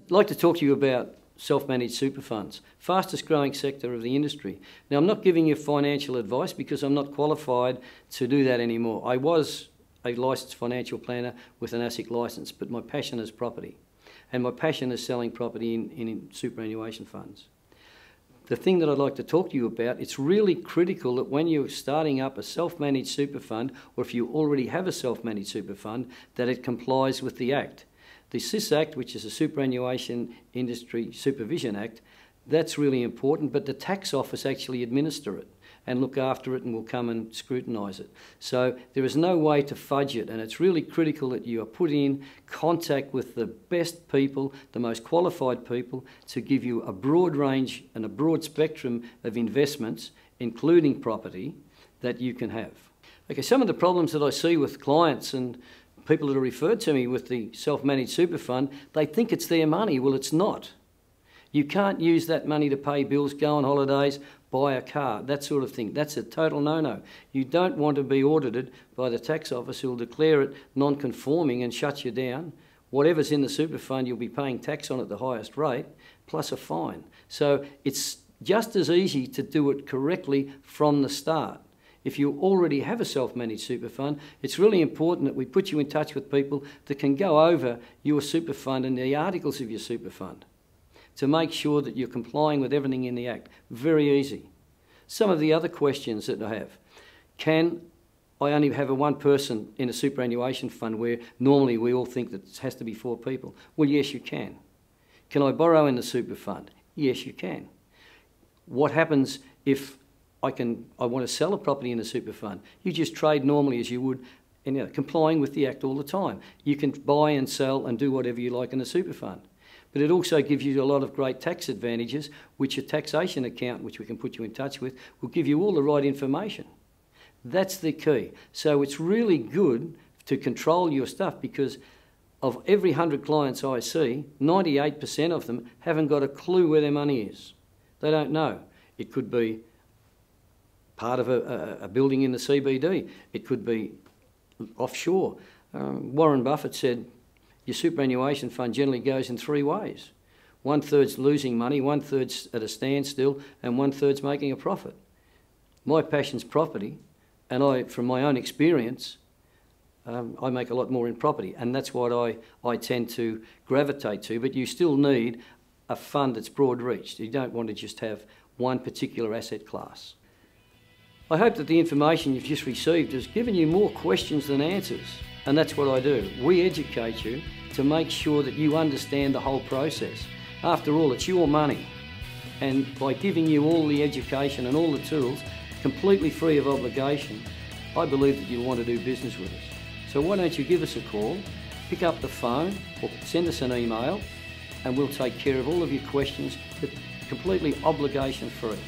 I'd like to talk to you about self-managed super funds, fastest growing sector of the industry. Now, I'm not giving you financial advice because I'm not qualified to do that anymore. I was a licensed financial planner with an ASIC licence, but my passion is property. And my passion is selling property in superannuation funds. The thing that I'd like to talk to you about, it's really critical that when you're starting up a self-managed super fund, or if you already have a self-managed super fund, that it complies with the Act. The SIS Act, which is the Superannuation Industry Supervision Act, that's really important, but the tax office actually administer it and look after it and will come and scrutinise it. So there is no way to fudge it, and it's really critical that you are put in contact with the best people, the most qualified people, to give you a broad range and a broad spectrum of investments, including property, that you can have. Okay, some of the problems that I see with clients and people that are referred to me with the self-managed super fund, they think it's their money. Well, it's not. You can't use that money to pay bills, go on holidays, buy a car, that sort of thing. That's a total no-no. You don't want to be audited by the tax office who will declare it non-conforming and shut you down. Whatever's in the super fund, you'll be paying tax on at the highest rate, plus a fine. So it's just as easy to do it correctly from the start. If you already have a self-managed super fund, it's really important that we put you in touch with people that can go over your super fund and the articles of your super fund to make sure that you're complying with everything in the Act. Very easy. Some of the other questions that I have. Can I only have a one person in a superannuation fund where normally we all think that it has to be 4 people? Well, yes, you can. Can I borrow in the super fund? Yes, you can. What happens if I want to sell a property in a super fund? You just trade normally as you would, complying with the Act all the time. You can buy and sell and do whatever you like in a super fund. But it also gives you a lot of great tax advantages, which a taxation accountant, which we can put you in touch with, will give you all the right information. That's the key. So it's really good to control your stuff, because of every 100 clients I see, 98% of them haven't got a clue where their money is. They don't know. It could be part of a building in the CBD. It could be offshore. Warren Buffett said, your superannuation fund generally goes in 3 ways. 1/3's losing money, 1/3's at a standstill, and 1/3's making a profit. My passion's property, and from my own experience, I make a lot more in property, and that's what I tend to gravitate to. But you still need a fund that's broad reached. You don't want to just have one particular asset class. I hope that the information you've just received has given you more questions than answers, and that's what I do. We educate you to make sure that you understand the whole process. After all, it's your money, and by giving you all the education and all the tools, completely free of obligation, I believe that you'll want to do business with us. So why don't you give us a call, pick up the phone, or send us an email, and we'll take care of all of your questions, completely obligation free.